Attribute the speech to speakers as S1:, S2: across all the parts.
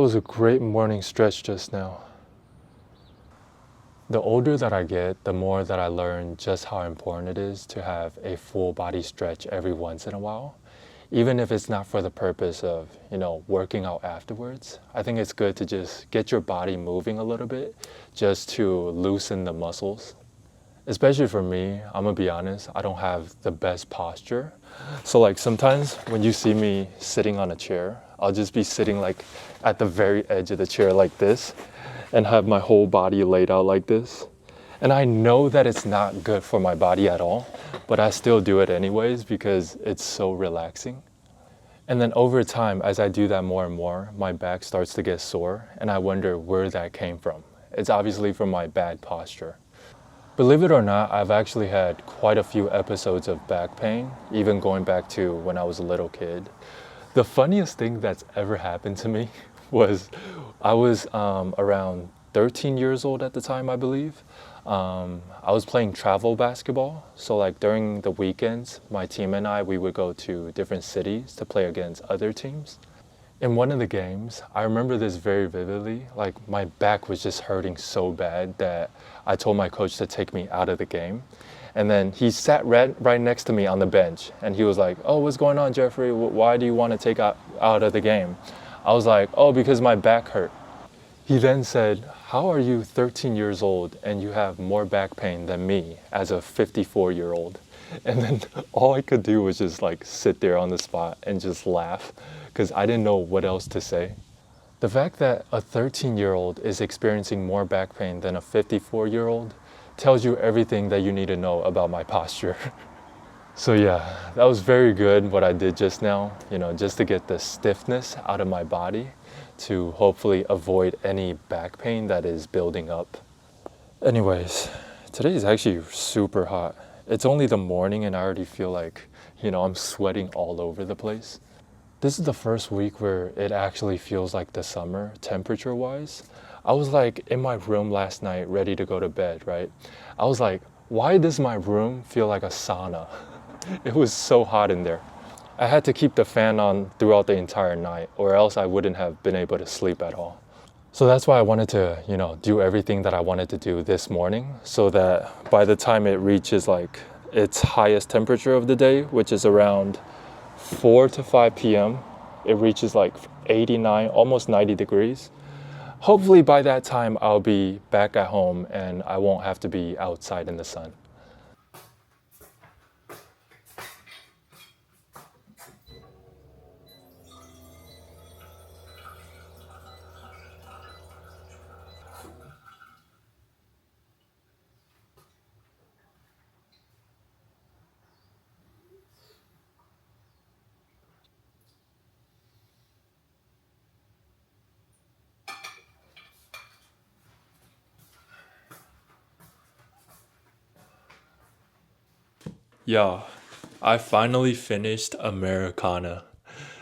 S1: was a great morning stretch just now. The older that I get, the more that I learn just how important it is to have a full body stretch every once in a while. Even if it's not for the purpose of, working out afterwards. I think it's good to just get your body moving a little bit just to loosen the muscles. Especially for me, I'm gonna be honest, I don't have the best posture. So like sometimes when you see me sitting on a chair, I'll just be sitting like at the very edge of the chair like this and have my whole body laid out like this. And I know that it's not good for my body at all, but I still do it anyways because it's so relaxing. And then over time, as I do that more and more, my back starts to get sore and I wonder where that came from. It's obviously from my bad posture. Believe it or not, I've actually had quite a few episodes of back pain, even going back to when I was a little kid. The funniest thing that's ever happened to me was I was around 13 years old at the time, I believe. I was playing travel basketball. So like during the weekends, my team and we would go to different cities to play against other teams. In one of the games, I remember this very vividly, like my back was just hurting so bad that I told my coach to take me out of the game. And then he sat right next to me on the bench and he was like, "Oh, what's going on, Jeffrey? Why do you want to take out of the game?" I was like, "Oh, because my back hurt." He then said, "How are you 13 years old and you have more back pain than me as a 54-year-old?" And then all I could do was just like sit there on the spot and just laugh because I didn't know what else to say. The fact that a 13-year-old is experiencing more back pain than a 54-year-old tells you everything that you need to know about my posture. So yeah, that was very good what I did just now, just to get the stiffness out of my body to hopefully avoid any back pain that is building up. Anyways, today is actually super hot. It's only the morning and I already feel like, I'm sweating all over the place. This is the first week where it actually feels like the summer, temperature-wise. I was like in my room last night, ready to go to bed, right? I was like, why does my room feel like a sauna? It was so hot in there. I had to keep the fan on throughout the entire night, or else I wouldn't have been able to sleep at all. So that's why I wanted to, do everything that I wanted to do this morning, so that by the time it reaches like its highest temperature of the day, which is around 4 to 5 p.m., it reaches like 89, almost 90 degrees. Hopefully by that time, I'll be back at home and I won't have to be outside in the sun. Yeah, I finally finished Americana.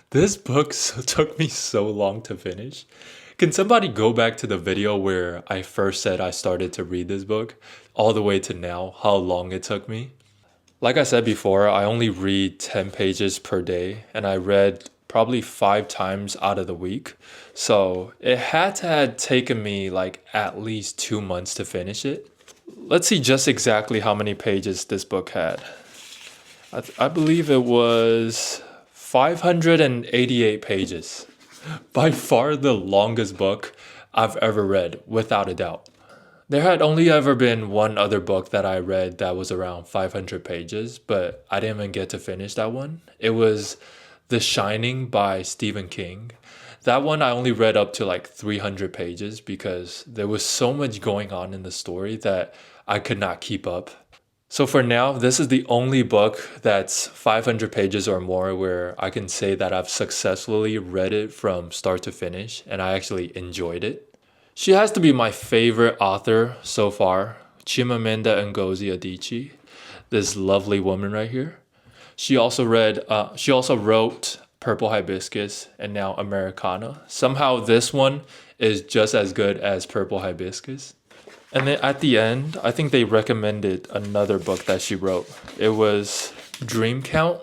S1: This book took me so long to finish. Can somebody go back to the video where I first said I started to read this book, all the way to now, how long it took me? Like I said before, I only read 10 pages per day, and I read probably 5 times out of the week. So it had to have taken me like at least 2 months to finish it. Let's see just exactly how many pages this book had. I believe it was 588 pages. By far the longest book I've ever read, without a doubt. There had only ever been one other book that I read that was around 500 pages, but I didn't even get to finish that one. It was The Shining by Stephen King. That one I only read up to like 300 pages because there was so much going on in the story that I could not keep up. So for now, this is the only book that's 500 pages or more where I can say that I've successfully read it from start to finish and I actually enjoyed it. She has to be my favorite author so far, Chimamanda Ngozi Adichie, this lovely woman right here. She also wrote Purple Hibiscus and now Americana. Somehow this one is just as good as Purple Hibiscus. And then at the end, I think they recommended another book that she wrote. It was Dream Count.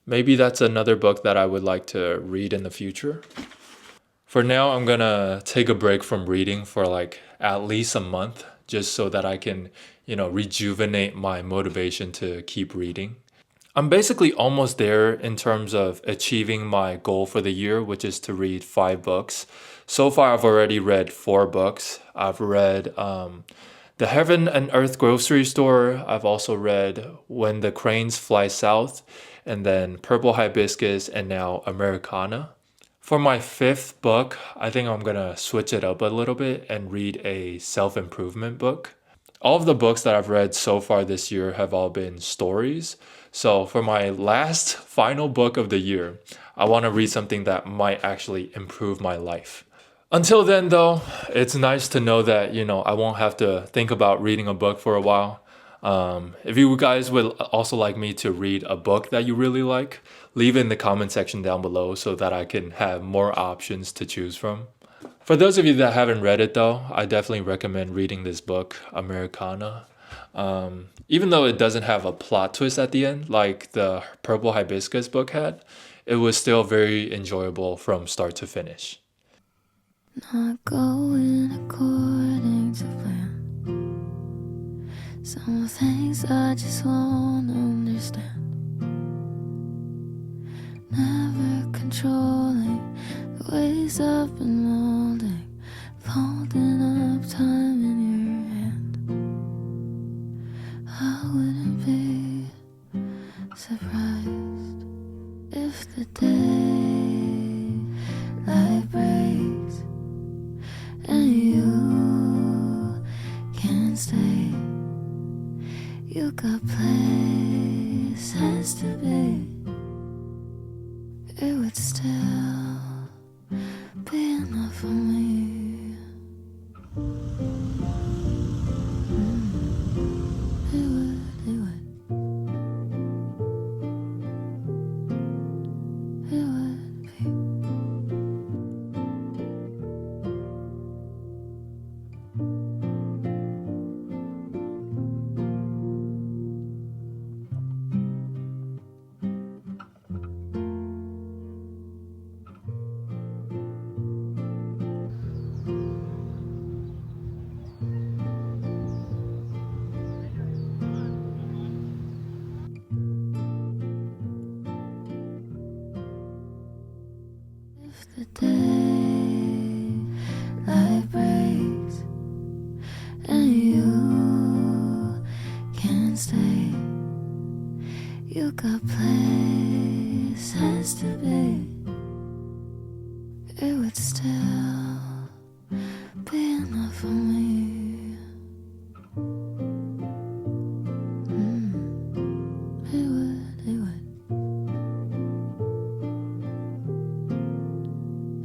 S1: Maybe that's another book that I would like to read in the future. For now, I'm gonna take a break from reading for like at least a month just so that I can, rejuvenate my motivation to keep reading. I'm basically almost there in terms of achieving my goal for the year, which is to read 5 books. So far, I've already read 4 books. I've read The Heaven and Earth Grocery Store. I've also read When the Cranes Fly South, and then Purple Hibiscus, and now Americana. For my 5th book, I think I'm gonna switch it up a little bit and read a self improvement book. All of the books that I've read so far this year have all been stories. So for my last final book of the year, I want to read something that might actually improve my life. Until then, though, it's nice to know that, I won't have to think about reading a book for a while. If you guys would also like me to read a book that you really like, leave it in the comment section down below so that I can have more options to choose from. For those of you that haven't read it, though, I definitely recommend reading this book, Americana. Even though it doesn't have a plot twist at the end, like the Purple Hibiscus book had, it was still very enjoyable from start to finish.
S2: Not going according to plan. Some things I just won't understand. Never controlling the ways I've been molding, folding up time in your hand. I wouldn't be surprised if the daylight breaks and you can't stay. You got places to be. It would still be enough for me. It would, it would. It would be. If the daylight breaks and you can't stay, you got places to be. It would still be enough for me. It would, it would.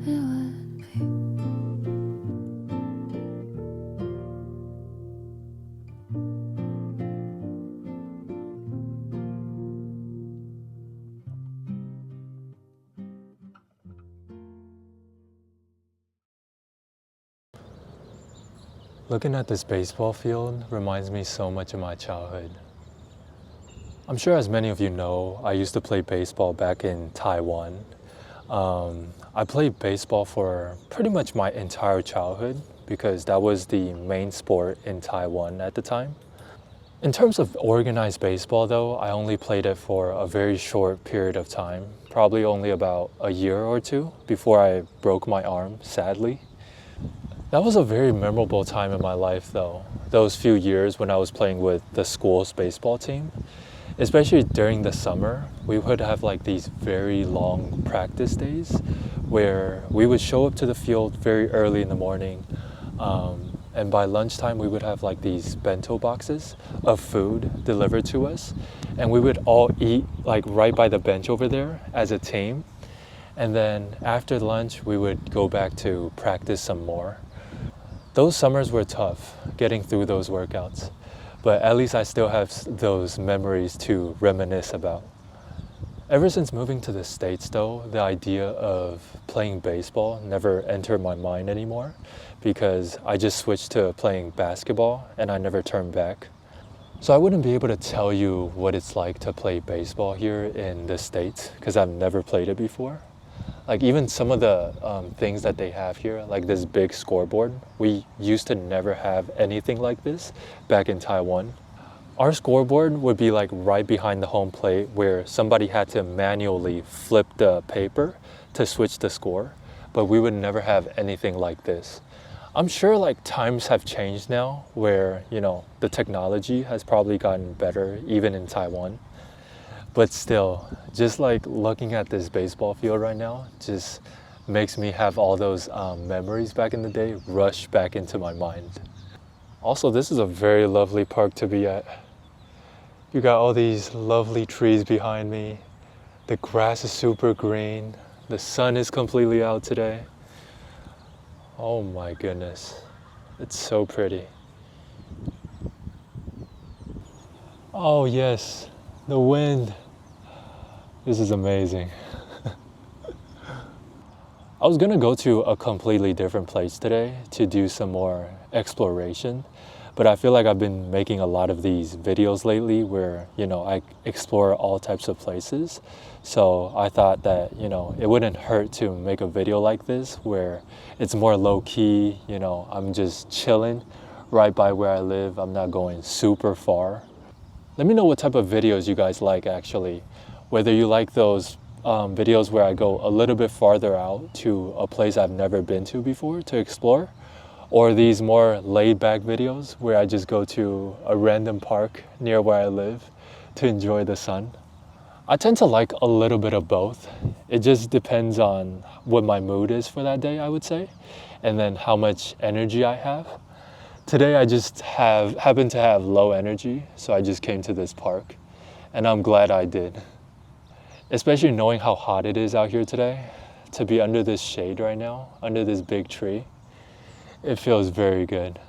S2: It would be.
S1: Looking at this baseball field reminds me so much of my childhood. I'm sure as many of you know, I used to play baseball back in Taiwan. I played baseball for pretty much my entire childhood because that was the main sport in Taiwan at the time. In terms of organized baseball though, I only played it for a very short period of time, probably only about a year or two before I broke my arm, sadly. That was a very memorable time in my life though, those few years when I was playing with the school's baseball team. Especially during the summer, we would have like these very long practice days where we would show up to the field very early in the morning. And by lunchtime, we would have like these bento boxes of food delivered to us. And we would all eat like right by the bench over there as a team. And then after lunch, we would go back to practice some more. Those summers were tough, getting through those workouts. But at least I still have those memories to reminisce about. Ever since moving to the States though, the idea of playing baseball never entered my mind anymore because I just switched to playing basketball and I never turned back. So I wouldn't be able to tell you what it's like to play baseball here in the States because I've never played it before. Like even some of the things that they have here, like this big scoreboard, we used to never have anything like this back in Taiwan. Our scoreboard would be like right behind the home plate where somebody had to manually flip the paper to switch the score, but we would never have anything like this. I'm sure like times have changed now where, the technology has probably gotten better even in Taiwan. But still, just like looking at this baseball field right now just makes me have all those memories back in the day rush back into my mind. Also, this is a very lovely park to be at. You got all these lovely trees behind me. The grass is super green. The sun is completely out today. Oh my goodness. It's so pretty. Oh yes, the wind. This is amazing. I was gonna go to a completely different place today to do some more exploration, but I feel like I've been making a lot of these videos lately where, I explore all types of places. So I thought that, it wouldn't hurt to make a video like this where it's more low key, I'm just chilling right by where I live. I'm not going super far. Let me know what type of videos you guys like actually. Whether you like those videos where I go a little bit farther out to a place I've never been to before to explore, or these more laid back videos where I just go to a random park near where I live to enjoy the sun. I tend to like a little bit of both. It just depends on what my mood is for that day, I would say, and then how much energy I have. Today I just happen to have low energy, so I just came to this park, and I'm glad I did. Especially knowing how hot it is out here today, to be under this shade right now, under this big tree, it feels very good.